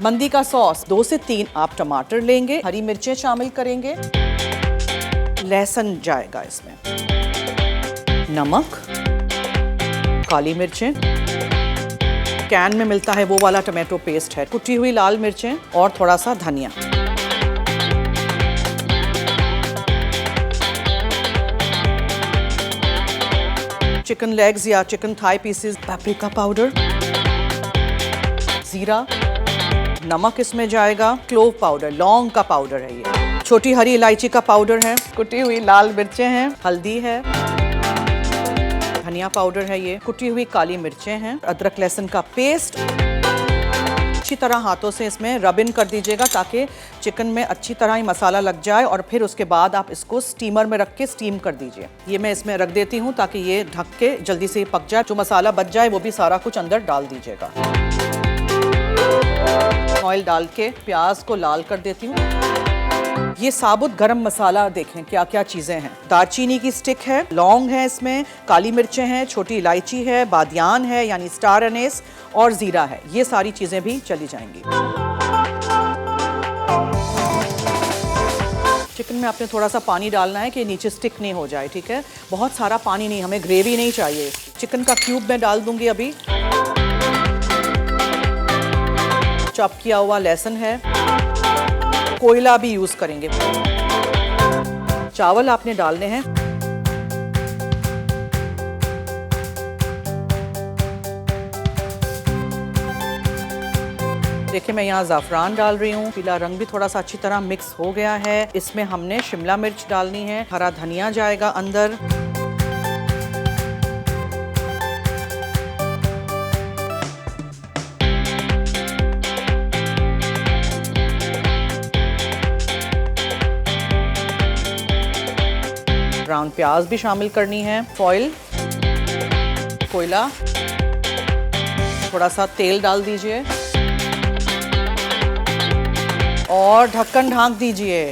मंदी का सॉस 2 से 3 आप टमाटर लेंगे, हरी मिर्चें शामिल करेंगे, लहसुन जाएगा इसमें, नमक, काली मिर्चें, कैन में मिलता है वो वाला टमाटो पेस्ट है, कुटी हुई लाल मिर्चें और थोड़ा सा धनिया। चिकन लेग्स या chicken thigh pieces, paprika powder, जीरा, नमक इसमें जाएगा, क्लोव पाउडर, लौंग का पाउडर है ये, छोटी हरी इलायची का पाउडर है, कुटी हुई लाल मिर्चें हैं, हल्दी है, धनिया पाउडर है ये, कुटी हुई काली मिर्चें हैं, अदरक लहसुन का पेस्ट। अच्छी तरह हाथों से इसमें रब इन कर दीजिएगा ताकि चिकन में अच्छी तरह ही मसाला लग जाए और फिर उसके बाद आप इसको स्टीमर में रख के स्टीम कर दीजिए। ये मैं इसमें रख देती हूँ ताकि ये ढक के जल्दी से पक जाए, जो मसाला बच जाए वो भी सारा कुछ अंदर डाल दीजिएगा। ऑयल डाल के प्याज को लाल कर देती हूँ। ये साबुत गरम मसाला देखें क्या क्या चीज़ें हैं, दालचीनी की स्टिक है, लौंग है इसमें, काली मिर्चें हैं, छोटी इलायची है, बादियान है यानी स्टार अनीस और ज़ीरा है, ये सारी चीज़ें भी चली जाएंगी। चिकन में आपने थोड़ा सा पानी डालना है कि नीचे स्टिक नहीं हो जाए, ठीक है, बहुत सारा पानी नहीं, हमें ग्रेवी नहीं चाहिए। चिकन का क्यूब मैं डाल दूंगी अभी, चॉप किया हुआ लहसुन है, कोयला भी यूज करेंगे। चावल आपने डालने हैं, देखिए मैं यहाँ ज़ाफ़रान डाल रही हूँ, पीला रंग भी थोड़ा सा अच्छी तरह मिक्स हो गया है। इसमें हमने शिमला मिर्च डालनी है, हरा धनिया जाएगा अंदर, ब्राउन प्याज भी शामिल करनी है, फॉइल, कोयला, थोड़ा सा तेल डाल दीजिए और ढक्कन ढांक दीजिए।